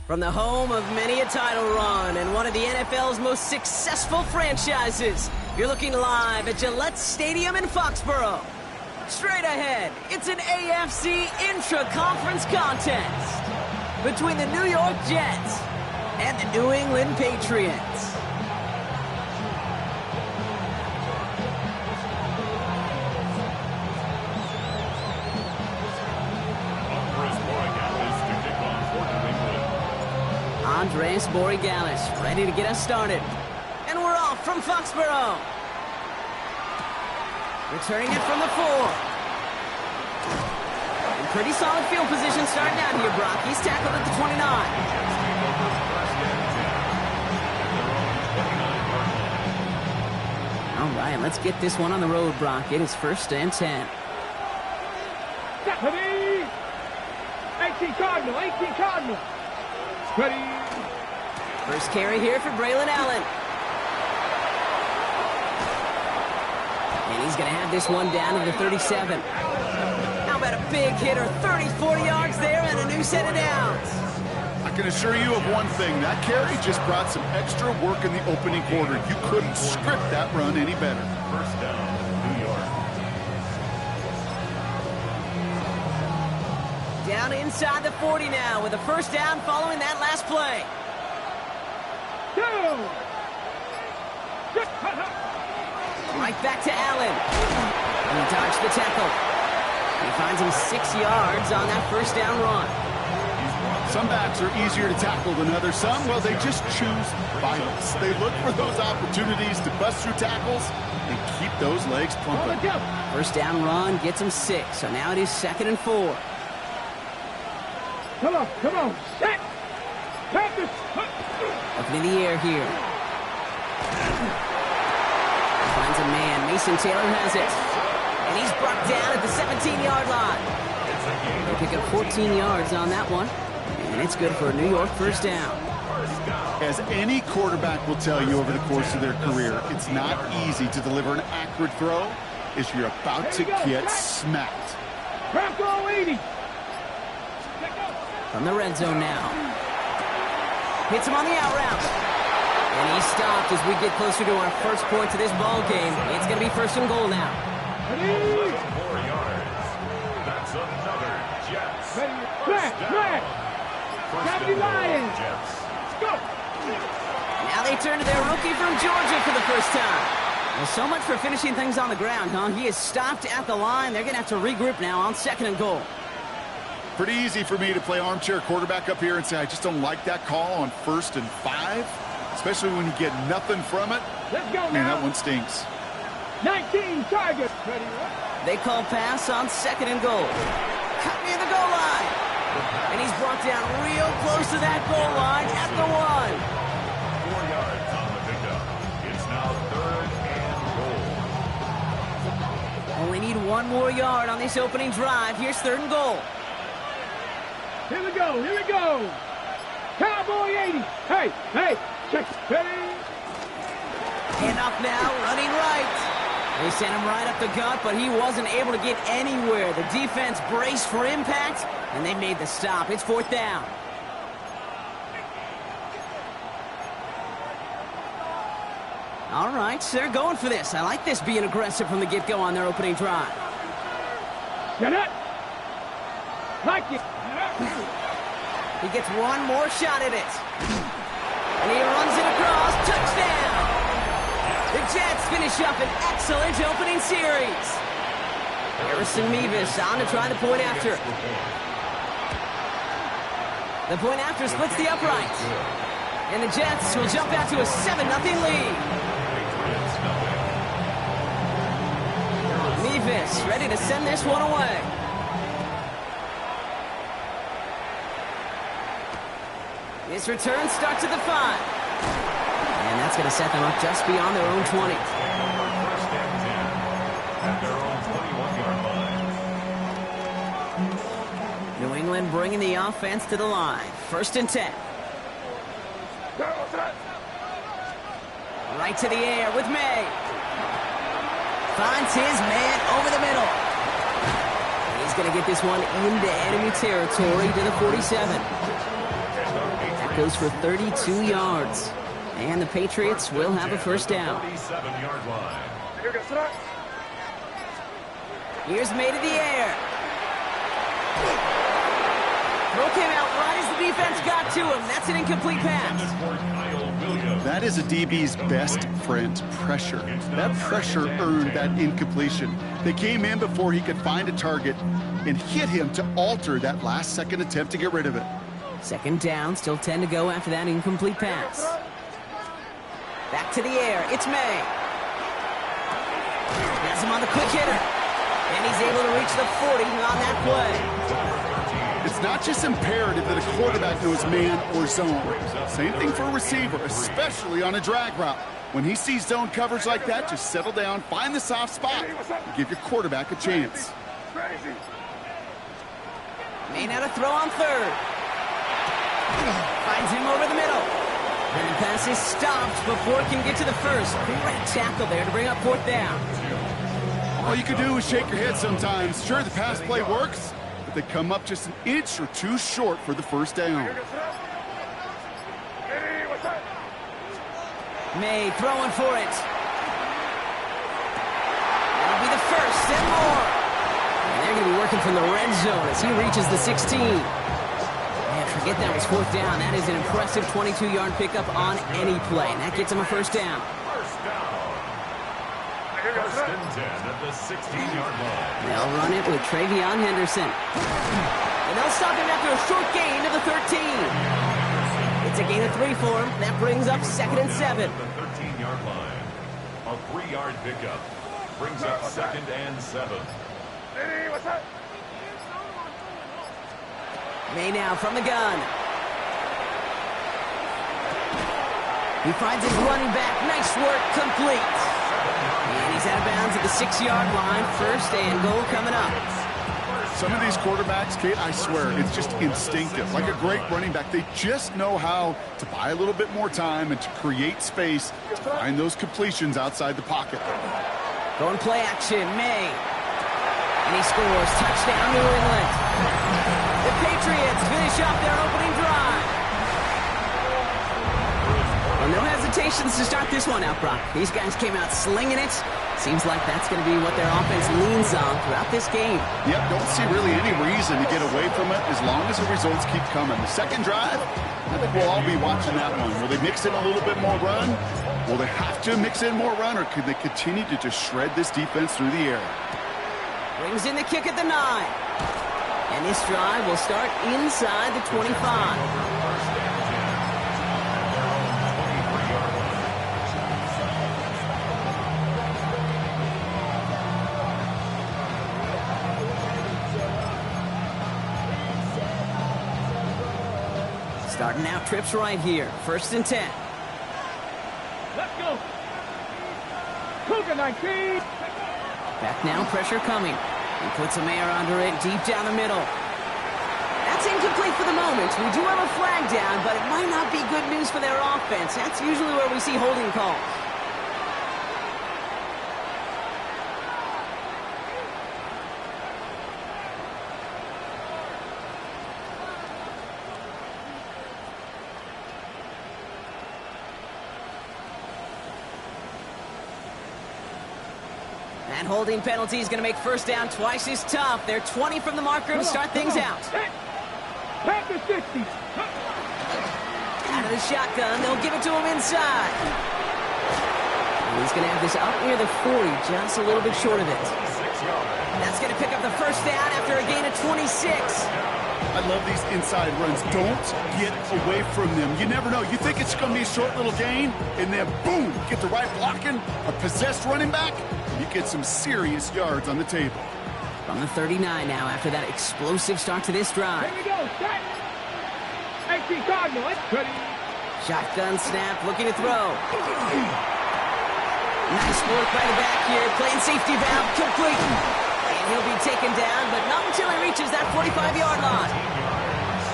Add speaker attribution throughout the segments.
Speaker 1: From the home of many a title run and one of the NFL's most successful franchises, you're looking live at Gillette Stadium in Foxborough. Straight ahead, it's an AFC intra-conference contest between the New York Jets and the New England Patriots. Andres Borregales ready to get us started. And we're off from Foxborough. Returning it from the 4. In pretty solid field position starting out here, Brock. He's tackled at the 29. All right, let's get this one on the road, Brock. It is 1st and 10.
Speaker 2: 18 Cardinal. Ready.
Speaker 1: First carry here for Braylon Allen. And he's going to have this one down to the 37. How about a big hitter? 30-40 yards there and a new set of downs.
Speaker 3: I can assure you of one thing. That carry just brought some extra work in the opening quarter. You couldn't script that run any better.
Speaker 4: First down, New York.
Speaker 1: Down inside the 40 now with a first down following that last play. Right back to Allen. And he dodged the tackle. He finds him 6 yards on that first down run.
Speaker 3: Some backs are easier to tackle than others. Some, well, they just choose violence. They look for those opportunities to bust through tackles and keep those legs pumping.
Speaker 1: First down run gets him 6. So now it is 2nd and 4.
Speaker 2: Come on. Set. Practice.
Speaker 1: Up in the air here. Finds a man. Mason Taylor has it. And he's brought down at the 17-yard line. They pick up 14 yards on that one. And it's good for a New York first down.
Speaker 3: As any quarterback will tell you over the course of their career, it's not easy to deliver an accurate throw as you're about to get smacked.
Speaker 2: Bronco 80.
Speaker 1: From the red zone now. Hits him on the out route. And he's stopped as we get closer to our first point to this ball game. It's going to be 1st and goal now.
Speaker 4: 4 yards. That's another Jets.
Speaker 2: Flat. Lions.
Speaker 4: Jets.
Speaker 2: Go.
Speaker 1: Now they turn to their rookie from Georgia for the first time. Well, so much for finishing things on the ground, huh? He is stopped at the line. They're going to have to regroup now on 2nd and goal.
Speaker 3: Pretty easy for me to play armchair quarterback up here and say I just don't like that call on 1st and 5, especially when you get nothing from it.
Speaker 2: Let's go now.
Speaker 3: Man, that one stinks.
Speaker 2: 19 targets. Ready.
Speaker 1: They call pass on 2nd and goal. Cut near the goal line. And he's brought down real close to that goal line at the 1.
Speaker 4: 4 yards on the pickup. It's now 3rd and goal.
Speaker 1: Only need 1 more yard on this opening drive. Here's 3rd and goal.
Speaker 2: Here we go. Cowboy 80. Hey, check. Ready.
Speaker 1: And up now, running right. They sent him right up the gut, but he wasn't able to get anywhere. The defense braced for impact, and they made the stop. It's 4th down. All right, so they're going for this. I like this being aggressive from the get-go on their opening drive.
Speaker 2: Get it. Like it.
Speaker 1: He gets one more shot at it. And he runs it across. Touchdown! The Jets finish up an excellent opening series. Harrison Mevis on to try the point after. The point after splits the upright. And the Jets will jump out to a 7-0 lead. Mevis ready to send this one away. This return starts at the 5. And that's going to set them up just beyond their own 20.
Speaker 4: First and 10 at their own 21-yard line.
Speaker 1: New England bringing the offense to the line. 1st and 10. Right to the air with May. Finds his man over the middle. He's going to get this one into enemy territory to the 47. goes for 32 yards. And the Patriots will have a first down.
Speaker 4: 37-yard line.
Speaker 1: Here's May to the air. Throw came out right as the defense got to him. That's an incomplete pass.
Speaker 3: That is a DB's best friend, pressure. That pressure earned that incompletion. They came in before he could find a target and hit him to alter that last-second attempt to get rid of it.
Speaker 1: Second down, still 10 to go after that incomplete pass. Back to the air, it's May. Has him on the quick hitter. And he's able to reach the 40 on that play.
Speaker 3: It's not just imperative that a quarterback knows man or zone. Same thing for a receiver, especially on a drag route. When he sees zone coverage like that, just settle down, find the soft spot, and give your quarterback a chance.
Speaker 1: May now to throw on third. Finds him over the middle. And the pass is stopped before it can get to the first. Great tackle there to bring up fourth down.
Speaker 3: All you can do is shake your head sometimes. Sure, the pass play works, but they come up just an inch or two short for the first down.
Speaker 1: May throwing for it. That'll be the first and more. And they're going to be working from the red zone as he reaches the 16. Man, forget that was fourth down. That is an impressive 22-yard pickup on any play. And that gets him a first down.
Speaker 4: First and 10 at the 16-yard line.
Speaker 1: They'll run it with Travion Henderson. And they'll stop him after a short gain to the 13. It's a gain of 3 for him. That brings up second and 7.
Speaker 4: The 13-yard line. A 3-yard pickup brings up second and 7.
Speaker 1: May now from the gun. He finds his running back. Nice work, complete. And he's out of bounds at the 6-yard line. First and goal coming up.
Speaker 3: Some of these quarterbacks, Kate, I swear, it's just instinctive. Like a great running back, they just know how to buy a little bit more time and to create space to find those completions outside the pocket.
Speaker 1: Going play action, May. And he scores. Touchdown, New England. The Patriots finish off their opening drive. Well, no hesitations to start this one out, Brock. These guys came out slinging it. Seems like that's going to be what their offense leans on throughout this game.
Speaker 3: Yep, don't see really any reason to get away from it as long as the results keep coming. The second drive, I think we'll all be watching that one. Will they mix in a little bit more run? Will they have to mix in more run, or could they continue to just shred this defense through the air?
Speaker 1: Brings in the kick at the 9. And this drive will start inside the 25. Starting out trips right here. First and 10.
Speaker 2: Let's go. Cougar 19.
Speaker 1: Back now, pressure coming. He puts a Mayer under it, deep down the middle. That's incomplete for the moment. We do have a flag down, but it might not be good news for their offense. That's usually where we see holding calls. That holding penalty is going to make first down twice as tough. They're 20 from the marker to start things out.
Speaker 2: Back to 60.
Speaker 1: Out of the shotgun, they'll give it to him inside. And he's going to have this up near the 40, just a little bit short of it. That's going to pick up the first down after a gain of 26.
Speaker 3: I love these inside runs. Don't get away from them. You never know. You think it's going to be a short little gain, and then boom, get the right blocking, a possessed running back, you get some serious yards on the table.
Speaker 1: From the 39 now after that explosive start to this drive.
Speaker 2: Here we go. Set. 18 Cardinal. Ready.
Speaker 1: Shotgun snap, looking to throw. Nice work by the back here, playing safety valve, complete. And he'll be taken down, but not until he reaches that 45-yard line.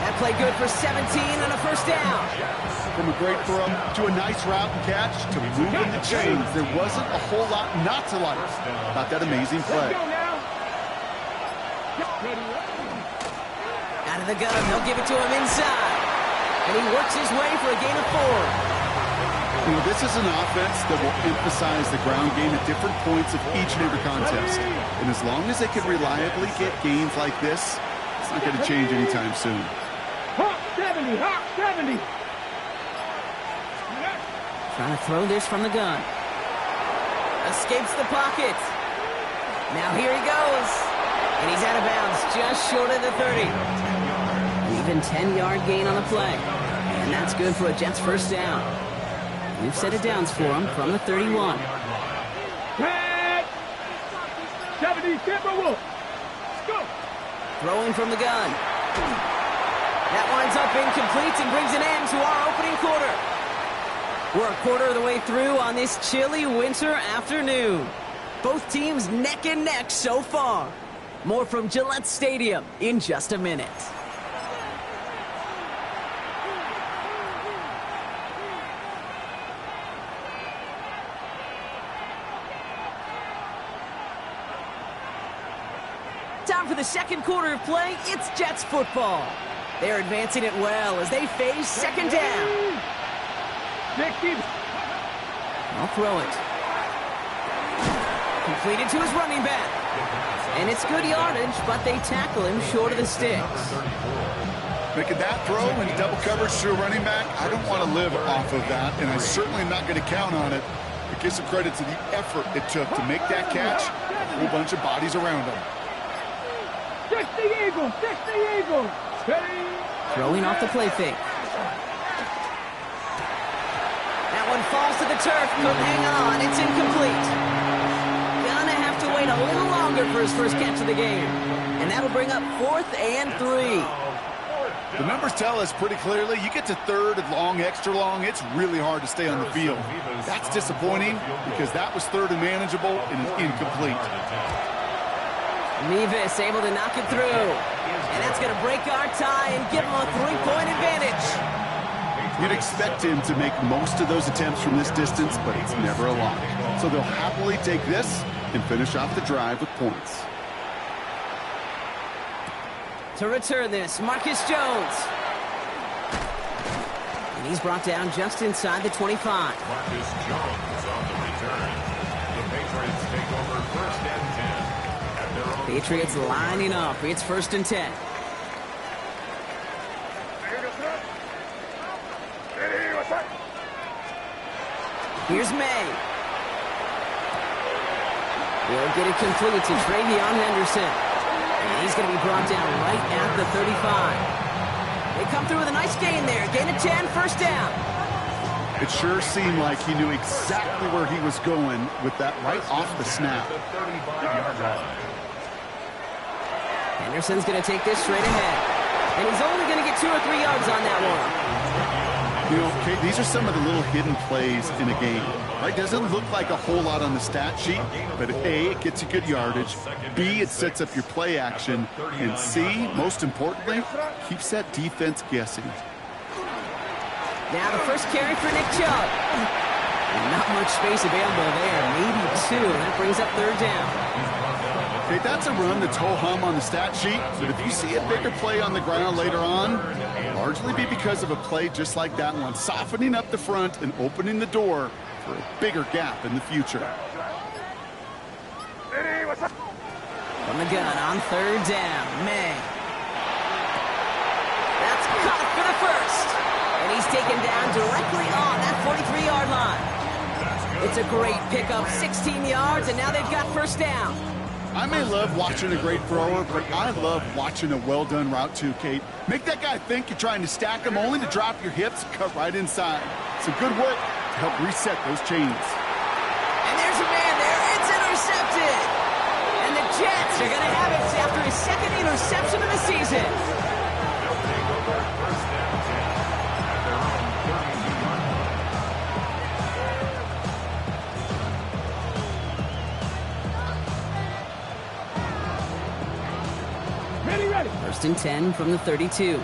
Speaker 1: That play good for 17 and a first down.
Speaker 3: From a great throw to a nice route and catch to moving the chains, there wasn't a whole lot not to like about that amazing play.
Speaker 2: Let's go now. Ready.
Speaker 1: Out of the gun, they'll give it to him inside. And he works his way for a gain of 4.
Speaker 3: You know, this is an offense that will emphasize the ground game at different points of each and every contest. And as long as they can reliably get gains like this, it's not going to change anytime soon.
Speaker 2: Hawk 70, Hawk 70.
Speaker 1: Trying to throw this from the gun. Escapes the pocket. Now here he goes. And he's out of bounds just short of the 30. An even 10-yard gain on the play. And that's good for a Jets first down. We've set it downs for him from the 31.
Speaker 2: Red 70 Timberwolves. Go.
Speaker 1: Throwing from the gun. That winds up incomplete and brings an end to our opening quarter. We're a quarter of the way through on this chilly winter afternoon. Both teams neck and neck so far. More from Gillette Stadium in just a minute. Time for the second quarter of play. It's Jets football. They're advancing it well as they face second down.
Speaker 2: 60.
Speaker 1: I'll throw it. Completed to his running back. And it's good yardage, but they tackle him short of the sticks.
Speaker 3: Making that throw in double coverage to a running back, I don't want to live off of that, and I certainly am not going to count on it. But give some credit to the effort it took to make that catch. A whole bunch of bodies around him.
Speaker 2: 60 Eagles, 60 Eagles. Ready.
Speaker 1: Throwing off the play fake. That one falls to the turf. Couldn't hang on. It's incomplete. Gonna have to wait a little longer for his first catch of the game. And that'll bring up 4th and 3.
Speaker 3: The numbers tell us pretty clearly, you get to third and long, extra long, it's really hard to stay on the field. That's disappointing because that was third and manageable and it's incomplete.
Speaker 1: Nevis able to knock it through. And that's going to break our tie and give him a 3-point advantage.
Speaker 3: You'd expect him to make most of those attempts from this distance, but it's never a lock. So they'll happily take this and finish off the drive with points.
Speaker 1: To return this, Marcus Jones. And he's brought down just inside the 25.
Speaker 4: Marcus Jones on the return. The Patriots take over 1st and 10. At their own
Speaker 1: Patriots lining up. It's 1st and 10. Here's May. Will get it complete to Travion Henderson. And he's going to be brought down right at the 35. They come through with a nice gain there. Gain of 10, first down.
Speaker 3: It sure seemed like he knew exactly where he was going with that right off the snap.
Speaker 4: the 35-yard line.
Speaker 1: Henderson's going to take this straight ahead. And he's only going to get 2 or 3 yards on that one.
Speaker 3: You know, Kate, these are some of the little hidden plays in a game. Right? Doesn't look like a whole lot on the stat sheet, but A, it gets you good yardage. B, it sets up your play action. And C, most importantly, keeps that defense guessing.
Speaker 1: Now the first carry for Nick Chubb. And not much space available there. Maybe 2. That brings up 3rd down.
Speaker 3: Okay, that's a run that's ho-hum on the stat sheet, but if you see a bigger play on the ground later on, largely be because of a play just like that one, softening up the front and opening the door for a bigger gap in the future.
Speaker 1: From the gun on 3rd down, May. That's caught for the first. And he's taken down directly on that 43-yard line. It's a great pickup, 16 yards, and now they've got first down.
Speaker 3: I may love watching a great thrower, but I love watching a well-done route too, Kate. Make that guy think you're trying to stack him only to drop your hips and cut right inside. Some good work to help reset those chains.
Speaker 1: And there's a man there. It's intercepted. And the Jets are going to have it after his 2nd interception of the season.
Speaker 4: They'll take over 1st and 10 at their own 32-yard line.
Speaker 2: Ready.
Speaker 1: 1st and 10 from the 32.
Speaker 2: Here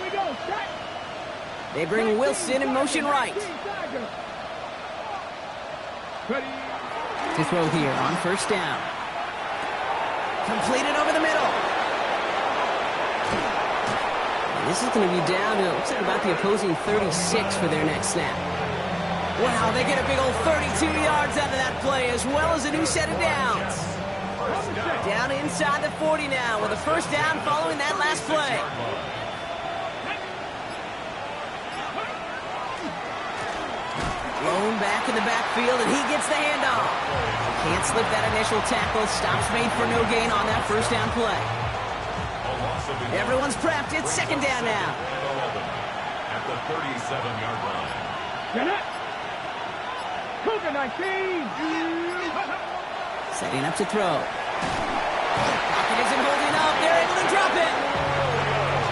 Speaker 2: we go. Set.
Speaker 1: They bring Wilson in motion right.
Speaker 2: Ready.
Speaker 1: To throw here on 1st down. Completed over the middle. This is going to be down to, looks like about the opposing 36 for their next snap. Wow, they get a big old 32 yards out of that play, as well as a new set of downs. Down inside the 40 now with a first down following that last play. Blown back in the backfield, and he gets the handoff. Can't slip that initial tackle. Stops made for no gain on that first down play. Everyone's prepped. It's second down now.
Speaker 4: At the 37-yard line.
Speaker 2: Get it. Cougar 19.
Speaker 1: Setting up to throw. Pocket isn't holding up. They're able to drop it.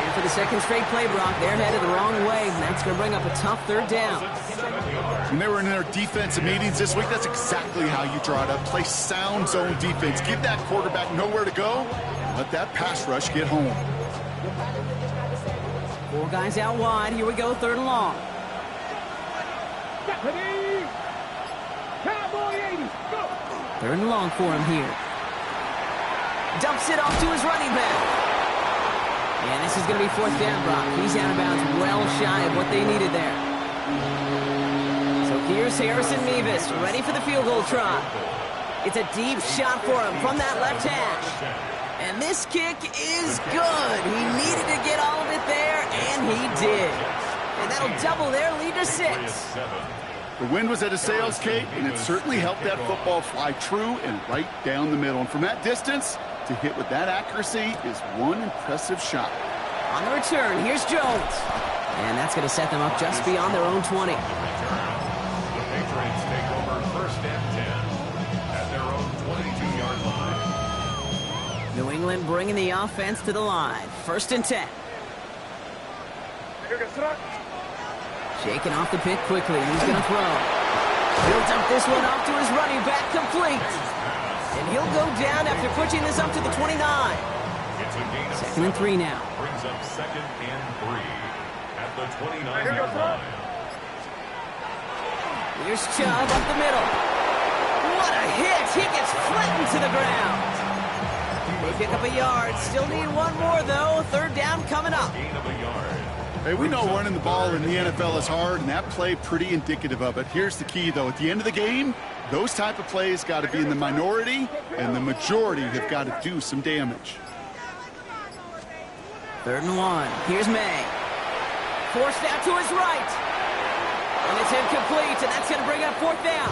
Speaker 1: And for the second straight play, Brock, they're headed the wrong way, and that's going to bring up a tough third down.
Speaker 3: When they were in their defensive meetings this week, that's exactly how you draw it up. Play sound zone defense. Give that quarterback nowhere to go. Let that pass rush get home.
Speaker 1: 4 guys out wide. Here we go, third and long.
Speaker 2: Cowboy 80. Go.
Speaker 1: Third and long for him here. Dumps it off to his running back. And this is going to be fourth down, Brock. He's out of bounds, well shy of what they needed there. So here's Harrison Mevis, ready for the field goal try. It's a deep shot for him from that left hash. And this kick is good. He needed to get all of it there, and he did. And that'll double their lead to 6.
Speaker 3: The wind was at his sails, Kate, and it certainly helped that football fly true and right down the middle. And from that distance, to hit with that accuracy is one impressive shot.
Speaker 1: On the return, here's Jones. And that's going to set them up just beyond their own 20.
Speaker 4: The Patriots take over first and 10 at their own 22-yard line.
Speaker 1: New England bringing the offense to the line. First and 10. Shaking off the pick quickly. He's going to throw. He'll dump this one off to his running back, complete. And he'll go down after pushing this up to the 29.
Speaker 4: It's a gain of
Speaker 1: Second and 3 now.
Speaker 4: Brings up second and 3 at the 29-yard line.
Speaker 1: Here's Chubb up the middle. What a hit! He gets flattened to the ground. They pick up a yard. Still need one more, though. Third down coming up.
Speaker 4: Gain of a yard.
Speaker 3: Hey, we know running the ball in the NFL is hard, and that play pretty indicative of it. Here's the key, though. At the end of the game, those type of plays got to be in the minority, and the majority have got to do some damage.
Speaker 1: Third and 1. Here's May. Forced out to his right. And it's incomplete, and that's going to bring up fourth down.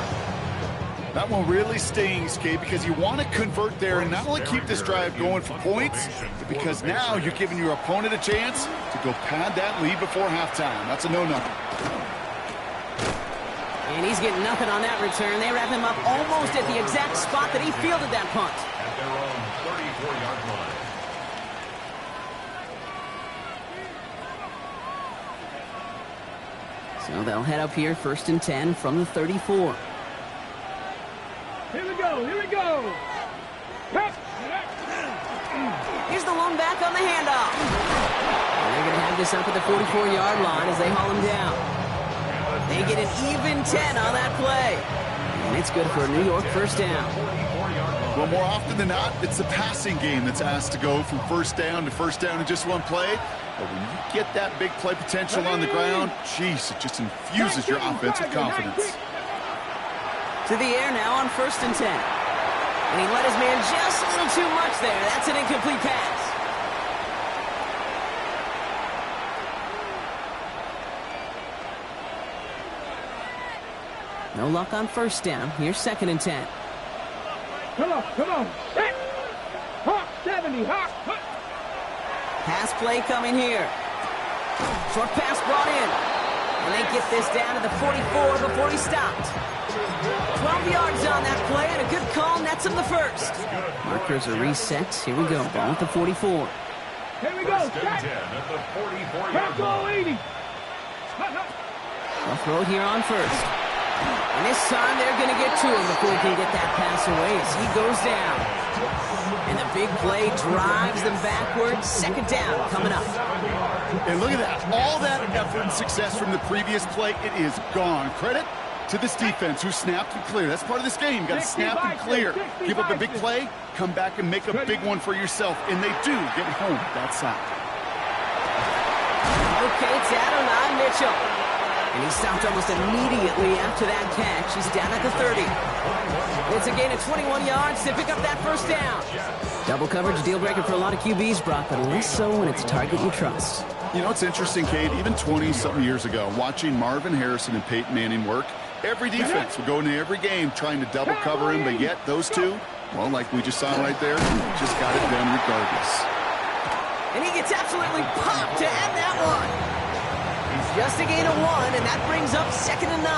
Speaker 3: That one really stings, Kate, because you want to convert there and not only keep this drive going for points, but because now you're giving your opponent a chance to go pad that lead before halftime. That's a no-no.
Speaker 1: And he's getting nothing on that return. They wrap him up almost at the exact spot that he fielded that punt.
Speaker 4: At their own 34-yard line.
Speaker 1: So they'll head up here first and 10 from the 34.
Speaker 2: Here we go. Here we go.
Speaker 1: Here's the lone back on the handoff. And they're going to have this up at the 44-yard line as they haul him down. They get an even 10 on that play. And it's good for a New York first down.
Speaker 3: Well, more often than not, it's the passing game that's asked to go from first down to first down in just one play. But when you get that big play potential on the ground, geez, it just infuses your offense with confidence.
Speaker 1: To the air now on first and 10. And he let his man just a little too much there. That's an incomplete pass. No luck on first down. Here's second and 10.
Speaker 2: Come on. Set. Hawk 70. Hawk.
Speaker 1: Pass play coming here. Short pass brought in. And they get this down to the 44 before he stopped. 12 yards on that play, and a good call nets him the first. Markers are reset. Here we go. Ball at the 44.
Speaker 2: Here we go.
Speaker 4: First and 10 at the 44-yard line.
Speaker 2: 80.
Speaker 1: They'll throw it here on first. And this time they're going to get to him before he can get that pass away as he goes down. And the big play drives them backwards. Second down coming up.
Speaker 3: And look at that. All that effort and success from the previous play, it is gone. Credit to this defense who snapped and cleared. That's part of this game. You got to snap and clear. Give up a big play, come back and make a big one for yourself. And they do get home that side.
Speaker 1: Okay, it's Adonai Mitchell. And he stopped almost immediately after that catch. He's down at the 30. It's a gain of 21 yards to pick up that first down. Double coverage, deal breaker for a lot of QBs, Brock, but less so when it's a target you trust.
Speaker 3: You know, it's interesting, Kate, even 20-something years ago, watching Marvin Harrison and Peyton Manning work, every defense would go into every game trying to double cover him, but yet those two, well, like we just saw right there, just got it done regardless.
Speaker 1: And he gets absolutely popped to end that one. Just a gain of 1, and that brings up 2nd and 9.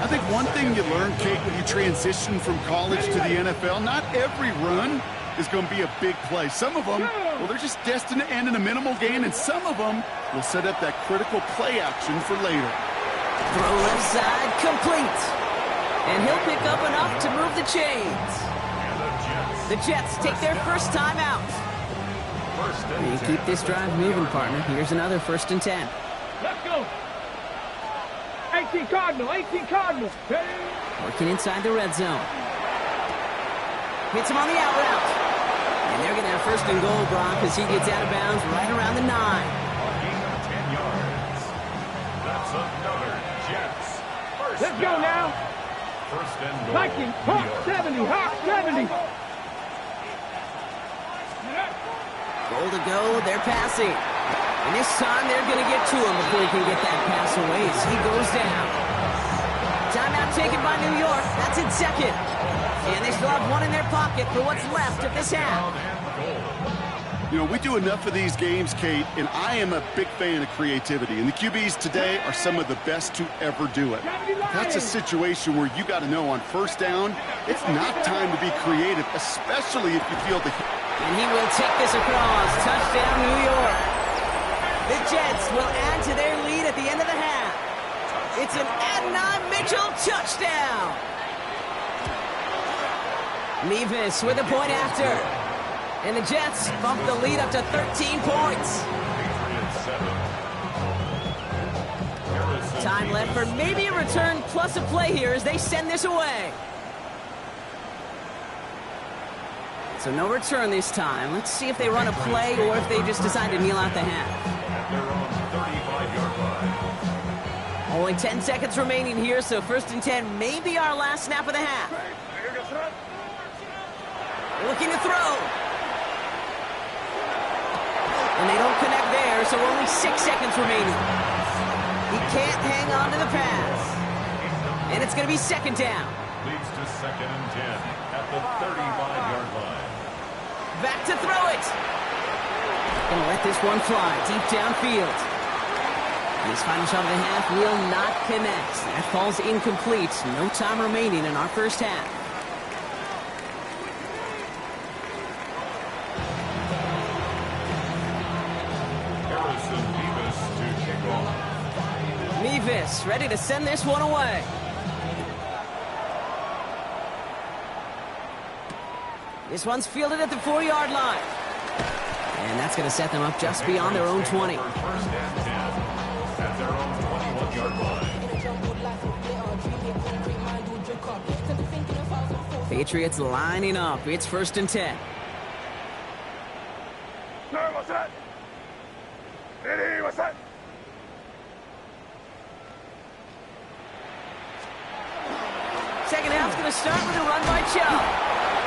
Speaker 3: I think one thing you learn, Kate, when you transition from college to the NFL, not every run is going to be a big play. Some of them, well, they're just destined to end in a minimal gain, and some of them will set up that critical play action for later.
Speaker 1: Throw left side, complete. And he'll pick up enough to move the chains. The Jets take their first time out. You keep this drive moving, partner. Here's another 1st and 10.
Speaker 2: Let's go. 18 Cardinal, 18 Cardinal.
Speaker 1: Working inside the red zone. Hits him on the out route. And they're going to have 1st and goal, Brock, as he gets out of bounds right around the 9.
Speaker 4: 10 yards. That's another Jets.
Speaker 2: Let's go now.
Speaker 4: 1st and goal.
Speaker 2: Vikings, Hawk 70, Hawk 70.
Speaker 1: Goal to go, they're passing. And this time they're going to get to him before he can get that pass away as he goes down. Timeout taken by New York. That's in 2nd. And they still have 1 in their pocket for what's left of this half.
Speaker 3: You know, we do enough of these games, Kate, and I am a big fan of creativity. And the QBs today are some of the best to ever do it. That's a situation where you got to know on 1st down, it's not time to be creative, especially if you feel the...
Speaker 1: And he will take this across. Touchdown, New York. The Jets will add to their lead at the end of the half. It's an Adonai Mitchell touchdown. Mevis with a point after. And the Jets bump the lead up to 13 points. Time left for maybe a return plus a play here as they send this away. So no return this time. Let's see if they run a play or if they just decide to kneel out the half.
Speaker 4: They're on 35-yard line.
Speaker 1: Only 10 seconds remaining here, so 1st and 10 may be our last snap of the half. Looking to throw. And they don't connect there, so only 6 seconds remaining. He can't hang on to the pass. And it's going to be 2nd down.
Speaker 4: Leads to 2nd and 10 at the 35-yard line.
Speaker 1: Back to throw it. Gonna let this one fly deep downfield. His final shot of the half will not connect. That falls incomplete. No time remaining in our first half.
Speaker 4: Harrison Mevis to kick off.
Speaker 1: Mevis ready to send this one away. This one's fielded at the 4-yard line. And that's going to set them up just beyond their own 20.
Speaker 4: 1st and 10 at their own 21-yard line.
Speaker 1: Patriots lining up. It's 1st and 10.
Speaker 2: What's that? Eddie, what's that?
Speaker 1: Second half's going to start with a run by Chubb.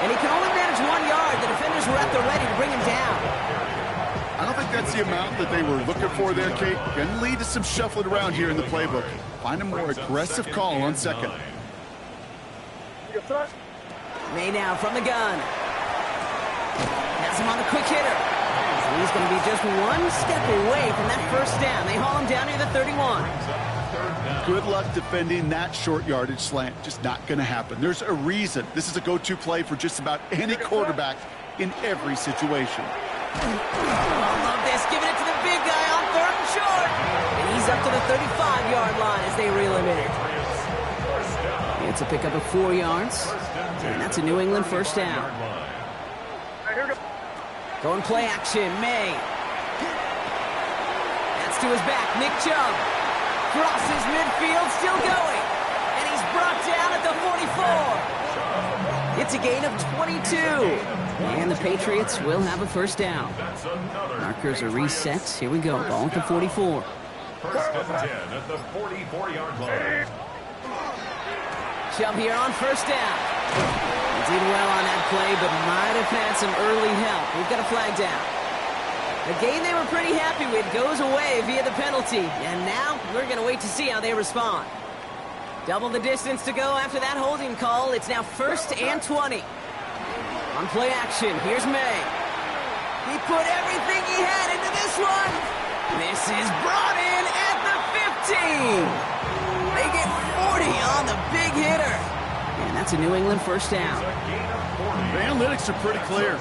Speaker 1: And he can only manage 1 yard. The defenders were at the ready to bring him down.
Speaker 3: I don't think that's the amount that they were looking for there, Kate. Going to lead to some shuffling around here in the playbook. Find a more aggressive call on 2nd.
Speaker 1: May now from the gun. Has him on the quick hitter. So he's going to be just 1 step away from that 1st down. They haul him down near the 31.
Speaker 3: Good luck defending that short yardage slant. Just not going to happen. There's a reason. This is a go-to play for just about any quarterback in every situation.
Speaker 1: I love this. Giving it to the big guy on 3rd and short. And he's up to the 35-yard line as they reel him in. It's a pickup of 4 yards. And that's a New England 1st down. Going play action. May. That's to his back. Nick Chubb. Crosses midfield, still going. And he's brought down at the 44. It's a gain of 22. And the Patriots will have a first down. Markers are reset. Here we go. Ball at the 44.
Speaker 4: First and 10 at the 44-yard line.
Speaker 1: Chubb here on first down. He did well on that play, but might have had some early help. We've got a flag down. A gain they were pretty happy with goes away via the penalty. And now we're going to wait to see how they respond. Double the distance to go after that holding call. It's now first and 20. On play action, here's May. He put everything he had into this one. This is brought in at the 15. They get 40 on the big hitter. And that's a New England first down.
Speaker 3: The analytics are pretty clear.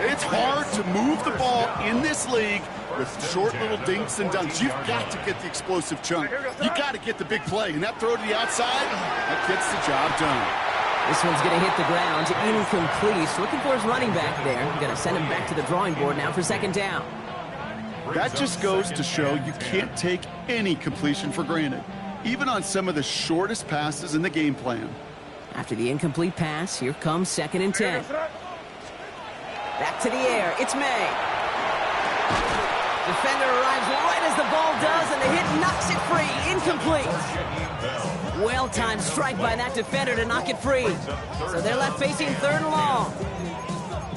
Speaker 3: It's hard to move the ball in this league with short little dinks and dunks. You've got to get the explosive chunk. You got to get the big play. And that throw to the outside, that gets the job done.
Speaker 1: This one's going to hit the ground. Incomplete. Looking for his running back there. Going to send him back to the drawing board now for second down.
Speaker 3: That just goes to show you can't take any completion for granted, even on some of the shortest passes in the game plan.
Speaker 1: After the incomplete pass, here comes second and 10. Back to the air. It's May. Defender arrives right as the ball does, and the hit knocks it free. Incomplete. Well-timed strike by that defender to knock it free. So they're left facing third and long.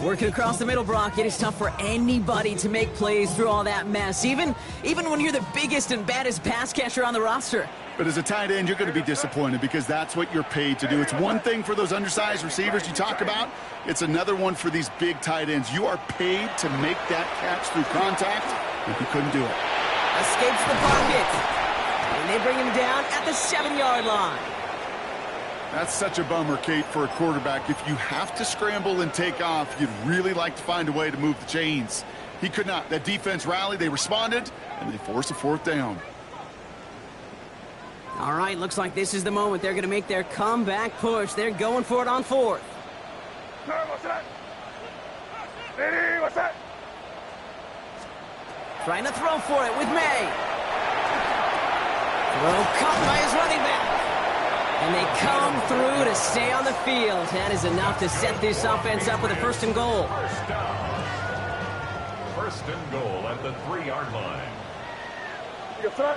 Speaker 1: Working across the middle, Brock, it is tough for anybody to make plays through all that mess, even when you're the biggest and baddest pass catcher on the roster.
Speaker 3: But as a tight end, you're going to be disappointed because that's what you're paid to do. It's one thing for those undersized receivers you talk about. It's another one for these big tight ends. You are paid to make that catch through contact, and you couldn't do it.
Speaker 1: Escapes the pocket. And they bring him down at the 7-yard line.
Speaker 3: That's such a bummer, Kate, for a quarterback. If you have to scramble and take off, you'd really like to find a way to move the chains. He could not. That defense rallied, they responded, and they forced a fourth down.
Speaker 1: All right, looks like this is the moment they're going to make their comeback push. They're going for it on fourth. Trying to throw for it with May. Throw caught by his running back. And they come through to stay on the field. That is enough to set this offense up with a first and goal.
Speaker 4: First down. First and goal at the 3-yard line.
Speaker 1: They'll try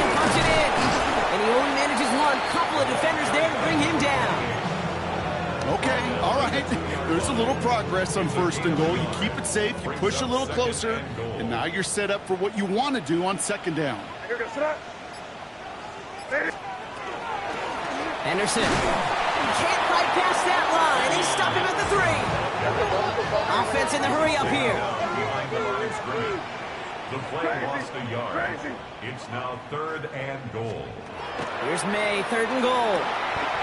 Speaker 1: and punch it in. And he only manages one. Couple of defenders there to bring him down.
Speaker 3: Okay, all right. There's a little progress on first and goal. You keep it safe, you push a little closer, and now you're set up for what you want to do on second down.
Speaker 1: Anderson can't fight past that line. They stop him at the 3. Offense in the hurry up here.
Speaker 4: The play lost a yard. It's now third and goal.
Speaker 1: Here's May, third and goal.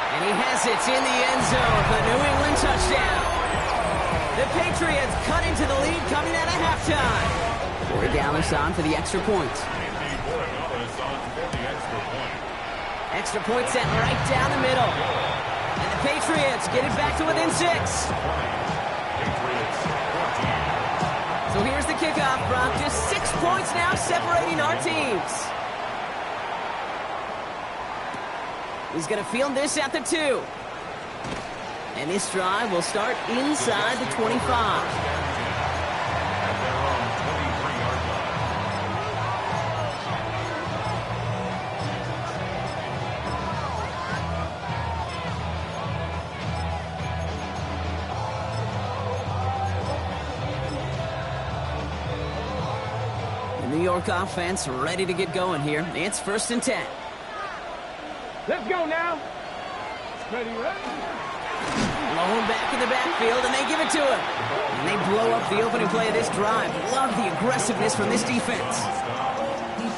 Speaker 1: And he has it in the end zone for the New England touchdown. The Patriots cut into the lead coming out of halftime. Corey Dallas on for the extra point. Extra point set right down the middle. And the Patriots get it back to within 6. So here's the kickoff, Brock. Just 6 points now separating our teams. He's going to field this at the 2. And this drive will start inside the 25. The New York offense ready to get going here. It's first and 10.
Speaker 2: Let's go now. Ready, ready.
Speaker 1: Blown back in the backfield, and they give it to him. And they blow up the opening play of this drive. Love the aggressiveness from this defense.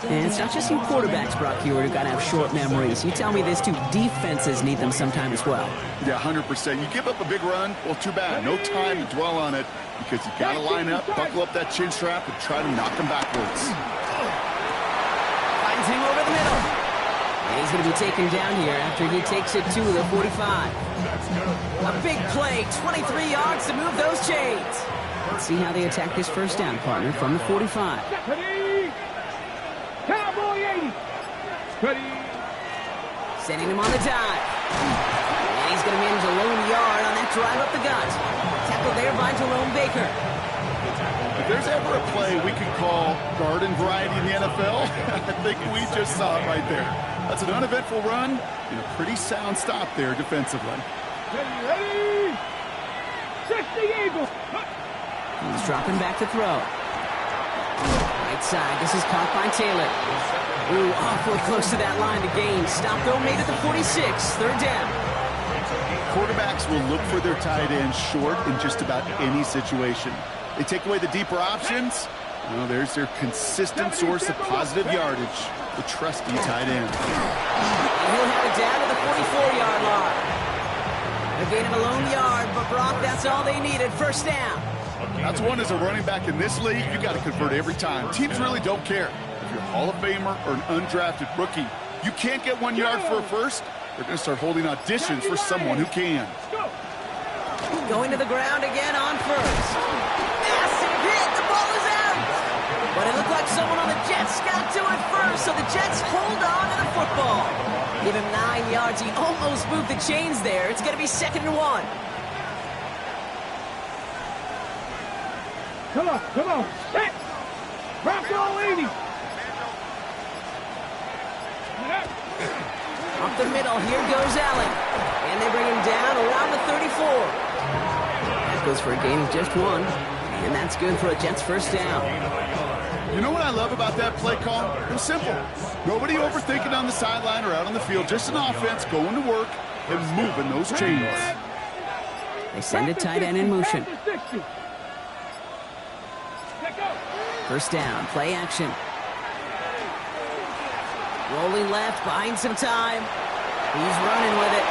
Speaker 1: And it's not just you quarterbacks, Brock Hewitt, who got to have short memories. You tell me this too. Defenses need them sometime as well.
Speaker 3: Yeah, 100%. You give up a big run, well, too bad. No time to dwell on it because you got to line up, buckle up that chin strap, and try to knock them backwards.
Speaker 1: Finds him over the middle. And he's going to be taken down here after he takes it to the 45. A big play, 23 yards to move those chains. Let's see how they attack this first down, partner, from the 45.
Speaker 2: Ready. Cowboy 80. Ready.
Speaker 1: Sending him on the dive. And he's going to manage a lone yard on that drive up the gut. Tackled there by Jerome Baker.
Speaker 3: If there's ever a play we could call garden variety in the NFL, I think we just saw it right there. That's an uneventful run and a pretty sound stop there defensively.
Speaker 2: Ready? 60 Eagles.
Speaker 1: He's dropping back to throw. Right side. This is caught by Taylor. Ooh, awfully close to that line to gain. Stop though, made it to 46. Third down.
Speaker 3: Quarterbacks will look for their tight end short in just about any situation. They take away the deeper options. Well, there's their consistent source of positive yardage, the trusty tight end.
Speaker 1: And he'll have it down to the 44-yard line. A gain of a lone yard, but Brock, that's all they needed. First down.
Speaker 3: That's one as a running back in this league, you got to convert every time. Teams really don't care. If you're a Hall of Famer or an undrafted rookie, you can't get 1 yard for a first. They're going to start holding auditions for someone who can.
Speaker 1: Going to the ground again on first. Massive hit. The ball is out. But it looked like someone on the Jets got to it first, so the Jets hold on to the football. Give him 9 yards. He almost moved the chains there. It's going to be 2nd and 1.
Speaker 2: Come on. Set. Rock all 80.
Speaker 1: Up the middle, here goes Allen. And they bring him down around the 34. That goes for a gain of just 1. And that's good for a Jets first down.
Speaker 3: You know what I love about that play call? It was simple. Nobody overthinking on the sideline or out on the field. Just an offense going to work and moving those chains.
Speaker 1: They send a tight end in motion. First down, play action. Rolling left, buying some time. He's running with it.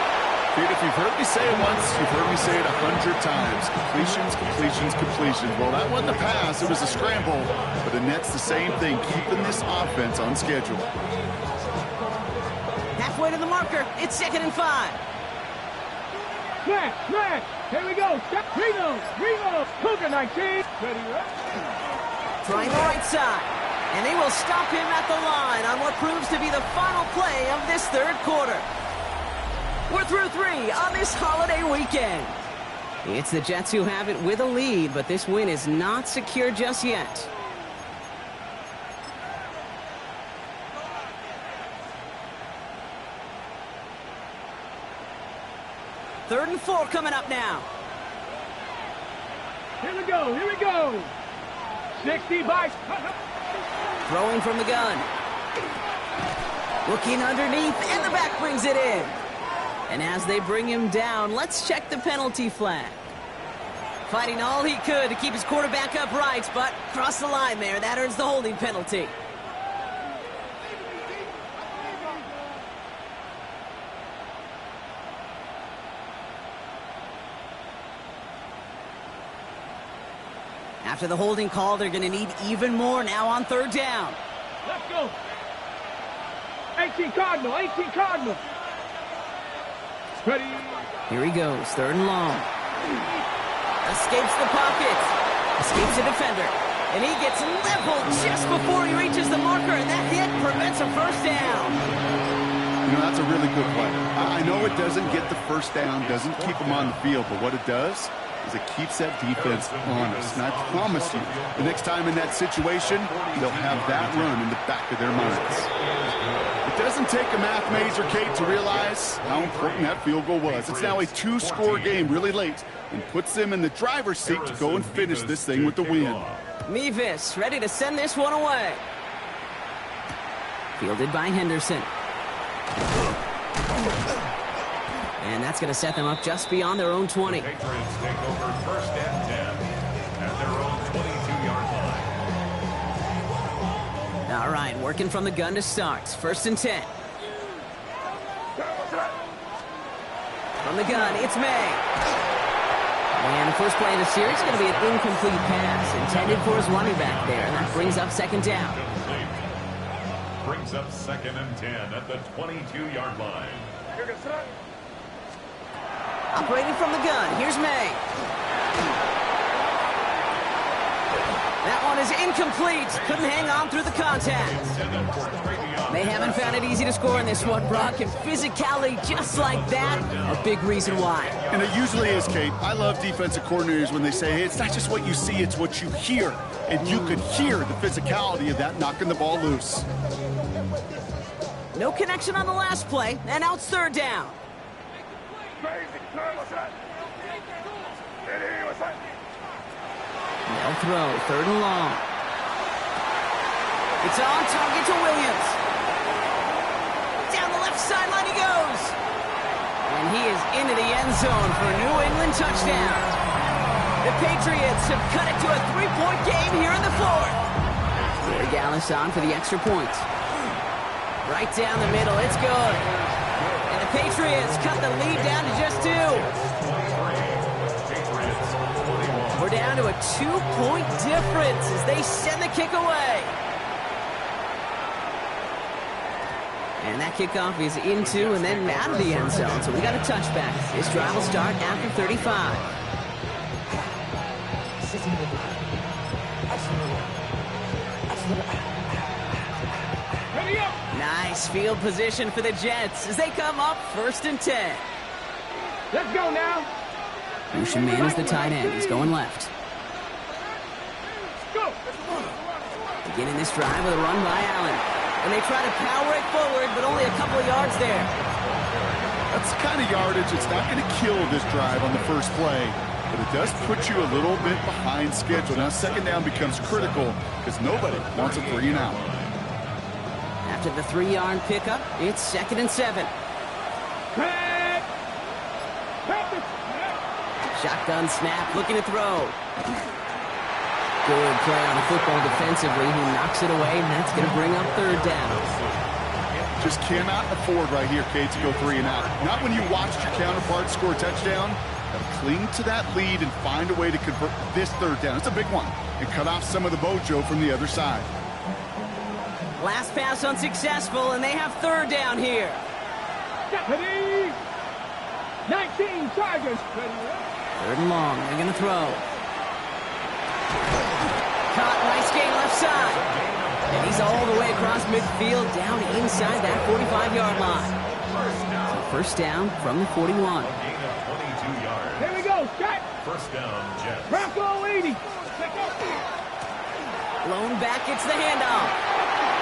Speaker 3: Dude, if you've heard me say it once, you've heard me say it 100 times. Completions. Well, that wasn't a pass. It was a scramble. But the Nets, the same thing, keeping this offense on schedule.
Speaker 1: Halfway to the marker. It's 2nd and 5.
Speaker 2: Smash. Here we go. Reno. Cougar 19. Ready,
Speaker 1: Trying the right side. And they will stop him at the line on what proves to be the final play of this third quarter. We're through 3 on this holiday weekend. It's the Jets who have it with a lead, but this win is not secure just yet. Third and 4 coming up now.
Speaker 2: Here we go. 60 by...
Speaker 1: Throwing from the gun. Looking underneath, and the back brings it in. And as they bring him down, let's check the penalty flag. Fighting all he could to keep his quarterback upright, but crossed the line there. That earns the holding penalty. After the holding call, they're going to need even more now on third down.
Speaker 2: Let's go. 18 Cardinal. Ready.
Speaker 1: Here he goes, 3rd and long. Escapes the pocket. Escapes the defender. And he gets leveled just before he reaches the marker, and that hit prevents a first down.
Speaker 3: You know, that's a really good play. I know it doesn't get the first down, doesn't keep them on the field, but what it does is it keeps that defense honest. And I promise you, the next time in that situation, they'll have that run in the back of their minds. It doesn't take a math major, Kate, to realize how important that field goal was. It's now a 2-score game really late and puts them in the driver's seat to go and finish this thing with the win.
Speaker 1: Mevis ready to send this one away. Fielded by Henderson. And that's going to set them up just beyond their own 20.
Speaker 4: The Patriots take over 1st and 10 at their own 22-yard line.
Speaker 1: All right, working from the gun to start. 1st and 10. From the gun, it's May. And the first play of the series is going to be an incomplete pass intended for his running back there. And that brings up 2nd down.
Speaker 4: Brings up 2nd and 10 at the 22-yard line.
Speaker 1: Operating from the gun, here's May. That one is incomplete. Couldn't hang on through the contact.
Speaker 4: Intended for Travion
Speaker 1: They haven't found it easy to score in this one, Brock, and physicality just like that, a big reason why.
Speaker 3: And it usually is, Kate. I love defensive coordinators when they say, hey, it's not just what you see, it's what you hear. And you could hear the physicality of that knocking the ball loose.
Speaker 1: No connection on the last play, and now it's third down. They'll throw, third and long. It's on target to Williams. Down the left sideline he goes. And he is into the end zone for a New England touchdown. The Patriots have cut it to a 3-point game here in the fourth. Gfssl on for the extra point. Right down the middle, it's good. And the Patriots cut the lead down to just 2. We're down to a 2-point difference as they send the kick away. And that kickoff is into and then out of the end zone. So we got a touchback. This drive will start after 35. Nice field position for the Jets as they come up 1st and 10.
Speaker 2: Let's go now.
Speaker 1: Motion man is the tight end. He's going left.
Speaker 2: Go.
Speaker 1: Beginning this drive with a run by Allen. And they try to power it forward, but only a couple of yards there.
Speaker 3: That's the kind of yardage it's not going to kill this drive on the first play, but it does put you a little bit behind schedule. Now second down becomes critical because nobody wants a 3 and out.
Speaker 1: After the 3-yard pickup, it's 2nd and 7. Shotgun snap, looking to throw. Good play on the football defensively. He knocks it away, and that's going to bring up third down.
Speaker 3: Just cannot afford right here, Kate, to go 3 and out. Not when you watched your counterpart score a touchdown. Got to cling to that lead and find a way to convert this third down. It's a big one. And cut off some of the mojo from the other side.
Speaker 1: Last pass unsuccessful, and they have third down here.
Speaker 2: Deputy! 19 Chargers.
Speaker 1: Third and long. They're going to throw. Caught, nice gain left side. And he's all the way across midfield, down inside that 45-yard line. So first down from the 41.
Speaker 2: Here we go, Scott.
Speaker 4: First down, Jets.
Speaker 2: Bronco 80.
Speaker 1: Blown back, it's the handoff.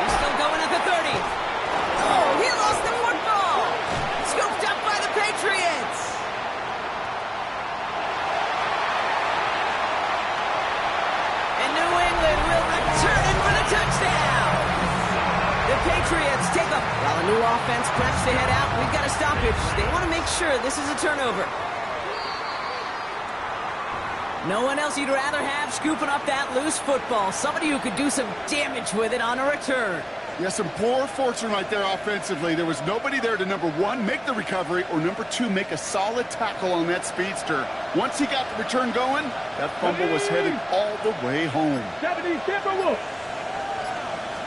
Speaker 1: He's still going at the 30. Oh, he lost the football. Scooped up by the Patriots. And New England will return it for the touchdown. The Patriots take a... While a new offense preps to head out, we've got a stoppage. They want to make sure this is a turnover. No one else you'd rather have scooping up that loose football. Somebody who could do some damage with it on a return.
Speaker 3: Yeah, some poor fortune right there offensively. There was nobody there to, number 1, make the recovery, or number 2, make a solid tackle on that speedster. Once he got the return going, that fumble was headed all the way home.
Speaker 2: 70 Timberwolves.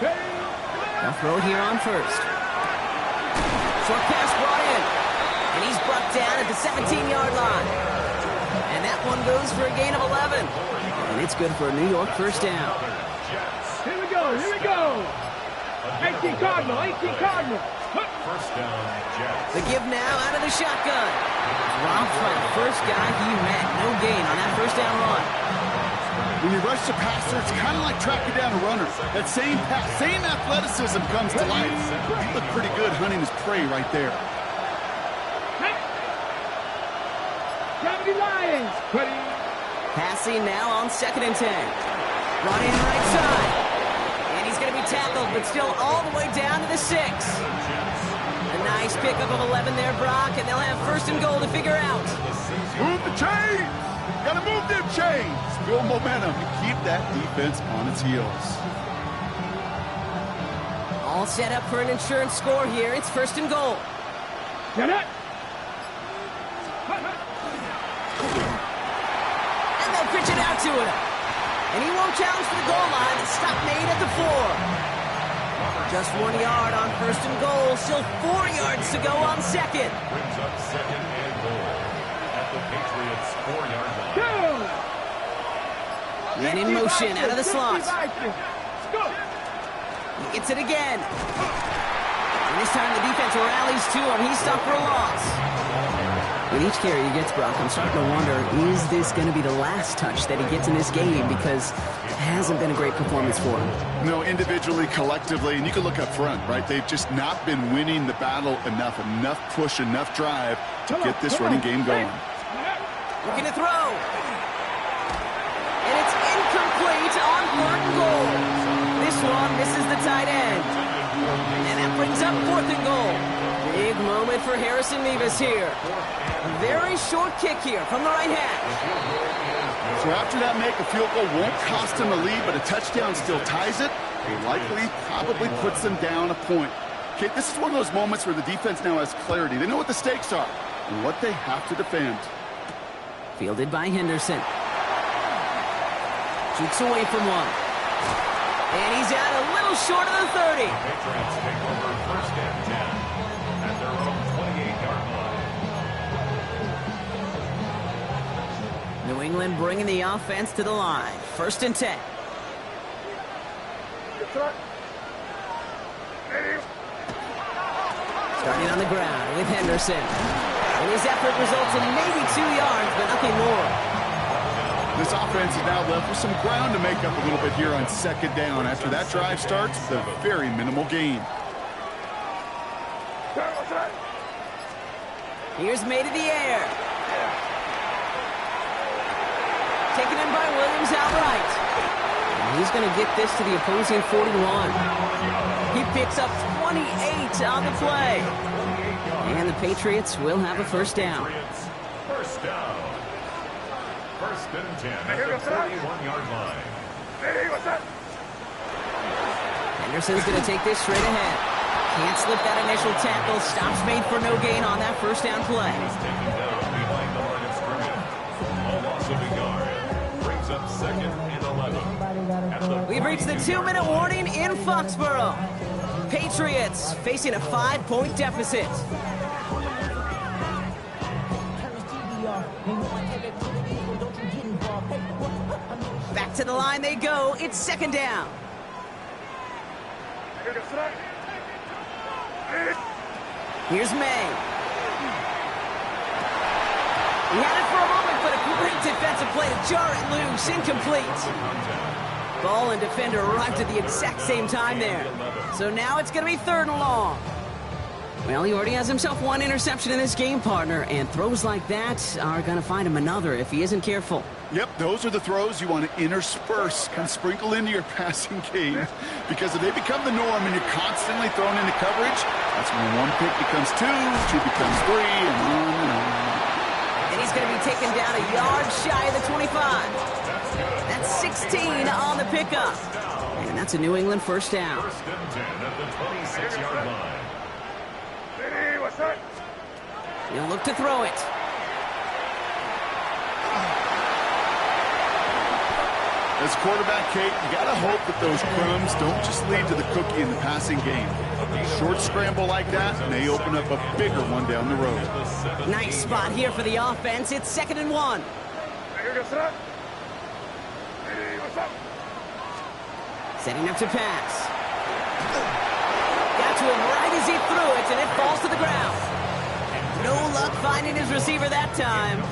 Speaker 1: They'll throw it here on first. Short pass brought in. And he's brought down at the 17-yard line. And that one goes for a gain of 11. And it's good for a New York first down.
Speaker 2: Here we go, here we go. 18 Cardinal, 18 Cardinal.
Speaker 4: First down, Jets.
Speaker 1: The give now out of the shotgun. Robbed by the first guy he met. No gain on that first down run.
Speaker 3: When you rush the passer, it's kind of like tracking down a runner. That same athleticism comes to life. He looked pretty good hunting his prey right there.
Speaker 2: 70 Lions.
Speaker 1: Passing now on 2nd and 10. Running right side. And he's going to be tackled, but still all the way down to the 6. A nice pickup of 11 there, Brock, and they'll have 1st and goal to figure out.
Speaker 3: Move the chains! Gotta move them chains! Build momentum and keep that defense on its heels.
Speaker 1: All set up for an insurance score here. It's 1st and goal.
Speaker 2: Get it.
Speaker 1: And they'll pitch it out to him. And he won't challenge for the goal line. The stop made at the 4. Just 1 yard on 1st and goal. Still 4 yards to go on 2nd.
Speaker 4: Brings up 2nd and goal at the Patriots 4-yard line.
Speaker 1: And in motion out of the slot.
Speaker 2: Go.
Speaker 1: He gets it again. And this time the defense rallies to him. He's stopped for a loss. With each carry he gets, Brock, I'm starting to wonder, is this going to be the last touch that he gets in this game? Because it hasn't been a great performance for him.
Speaker 3: No, individually, collectively, and you can look up front, right? They've just not been winning the battle enough push, enough drive to get this running game going.
Speaker 1: Looking to throw. And it's incomplete on 4th and goal. This one misses the tight end. And that brings up 4th and goal. Big moment for Harrison Mevis here. A very short kick here from the right hash.
Speaker 3: So after that make, a field goal won't cost them a lead, but a touchdown still ties it. It likely probably puts them down a point. Okay, this is one of those moments where the defense now has clarity. They know what the stakes are and what they have to defend.
Speaker 1: Fielded by Henderson. Jukes away from one. And he's out a little short of the 30.
Speaker 4: Patriots take over 1st and 10 at their own 28-yard line.
Speaker 1: New England bringing the offense to the line. 1st and 10. Starting on the ground with Henderson. And his effort results in maybe 2 yards, but nothing more.
Speaker 3: This offense is now left with some ground to make up a little bit here on 2nd down. After that drive starts, the very minimal gain.
Speaker 1: Here's made in the air. Taken in by Williams outright. And he's going to get this to the opposing 41. He picks up 28 on the play. And the Patriots will have a 1st down.
Speaker 4: 1st down. 1st and 10 at the 41-yard line.
Speaker 1: Henderson's going to take this straight ahead. Can't slip that initial tackle. Stops made for no gain on that 1st down play.
Speaker 4: He's taken down behind the line of scrimmage. A loss of a yard. Brings up 2nd and 11.
Speaker 1: We've reached the 2-minute warning in Foxborough. Patriots facing a 5-point deficit. Back to the line they go. It's 2nd down. Here's May. He had it for a moment, but a great defensive play to jar it loose. Incomplete. Ball and defender arrived at the exact same time there. So now it's going to be 3rd and long. Well, he already has himself 1 interception in this game, partner, and throws like that are going to find him another if he isn't careful.
Speaker 3: Yep, those are the throws you want to intersperse, kind of sprinkle into your passing game, because if they become the norm and you're constantly thrown into coverage, that's when 1 pick becomes 2, 2 becomes 3, and on and on.
Speaker 1: And he's going to be taken down a yard shy of the 25. That's 16 on the pickup. And that's a New England 1st down.
Speaker 4: 1st and 10 at the 26-yard line.
Speaker 1: He'll look to throw it.
Speaker 3: As quarterback, Kate, you got to hope that those crumbs don't just lead to the cookie in the passing game. A short scramble like that may open up a bigger one down the road.
Speaker 1: Nice spot here for the offense. It's 2nd and 1. Setting up to pass. Got to him right as he threw it, and it falls to the ground. No luck finding his receiver that time.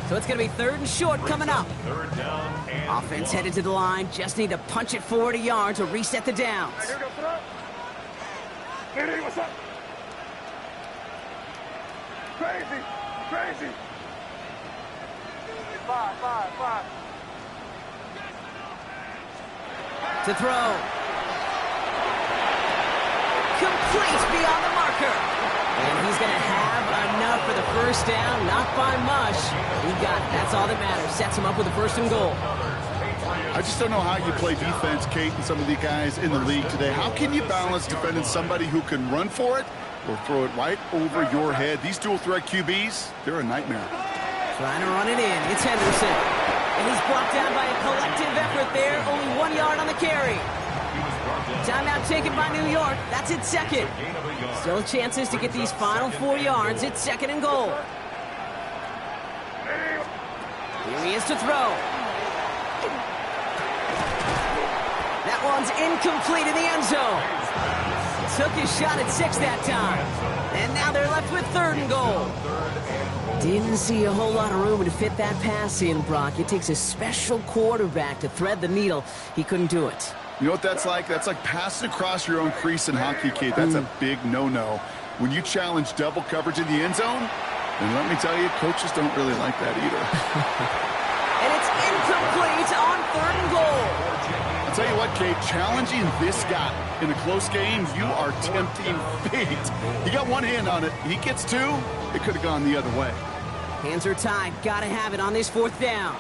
Speaker 1: So it's going to be 3rd and short coming up.
Speaker 4: 3rd down and
Speaker 1: Offense headed to the line. Just need to punch it forward a yard to reset the downs.
Speaker 2: Crazy. 5.
Speaker 1: To throw. Complete beyond the marker. And he's going to have enough for the 1st down. Not by much. He got it. That's all that matters. Sets him up with a 1st and goal.
Speaker 3: I just don't know how you play defense, Kate, and some of the guys in the league today. How can you balance defending somebody who can run for it or throw it right over your head? These dual threat QBs, they're a nightmare.
Speaker 1: Trying to run it in. It's Henderson. And he's brought down by a collective effort there. Only 1 yard on the carry. Timeout taken by New York. That's its 2nd. Still chances to get these final 4 yards. It's 2nd and goal. Here he is to throw. That one's incomplete in the end zone. took his shot at 6 that time. And now they're left with 3rd and goal. Didn't see a whole lot of room to fit that pass in, Brock. It takes a special quarterback to thread the needle. He couldn't do it.
Speaker 3: You know what that's like? That's like passing across your own crease in hockey, Kate. That's a big no-no. When you challenge double coverage in the end zone, then let me tell you, coaches don't really like that either.
Speaker 1: And it's incomplete on 3rd and goal.
Speaker 3: I'll tell you what, Kate, challenging this guy in a close game, you are tempting fate. He got one hand on it. He gets 2. It could have gone the other way.
Speaker 1: Hands are tied. Gotta have it on this 4th down.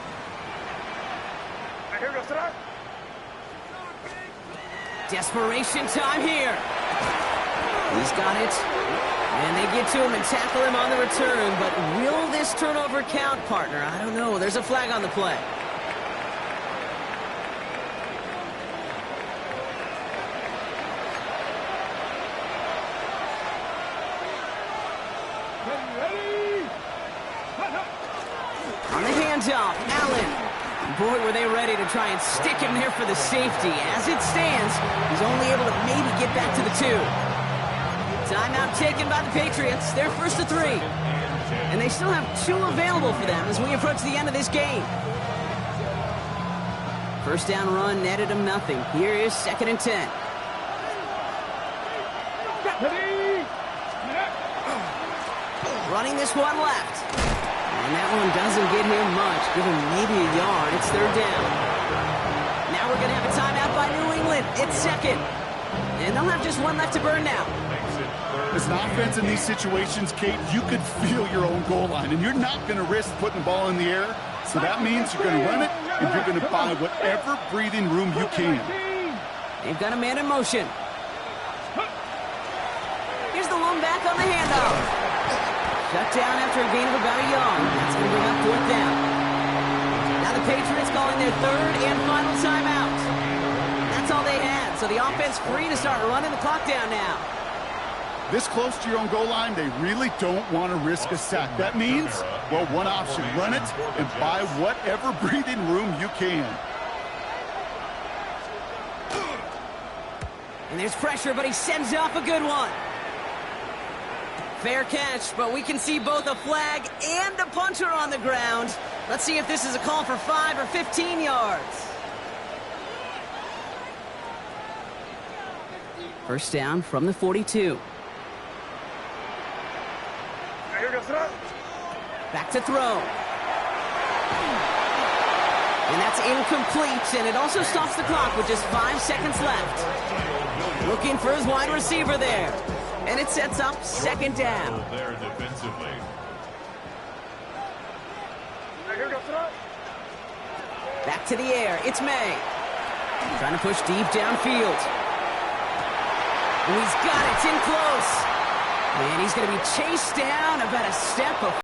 Speaker 1: Desperation time here. He's got it. And they get to him and tackle him on the return. But will this turnover count, partner? I don't know. There's a flag on the play. On the handoff, Allen. Boy, were they ready to try and stick him there for the safety. As it stands, he's only able to maybe get back to the 2. Timeout taken by the Patriots. They're 1st to 3. And they still have 2 available for them as we approach the end of this game. 1st down run netted him nothing. Here is 2nd and 10. Running this one left. And that one doesn't get him much. Give him maybe a yard. It's 3rd down. Now we're going to have a timeout by New England. It's 2nd. And they'll have just 1 left to burn now.
Speaker 3: As an offense in these situations, Kate, you could feel your own goal line, and you're not going to risk putting the ball in the air. So that means you're going to run it, and you're going to buy whatever breathing room you can.
Speaker 1: They've got a man in motion. Here's the lone back on the handoff. Shut down after a gain of about a yard. That's going to bring up 4th down. Now the Patriots calling their 3rd and final timeout. That's all they had, so the offense free to start running the clock down now.
Speaker 3: This close to your own goal line, they really don't want to risk a sack. That means, well, one option, run it and buy whatever breathing room you can.
Speaker 1: And there's pressure, but he sends off a good one. Fair catch, but we can see both a flag and a punter on the ground. Let's see if this is a call for 5 or 15 yards. 1st down from the 42. Back to throw. And that's incomplete, and it also stops the clock with just 5 seconds left. Looking for his wide receiver there. And it sets up 2nd down.
Speaker 4: There defensively.
Speaker 1: Back to the air. It's May. Trying to push deep downfield. And he's got it. It's in close. And he's going to be chased down about a step of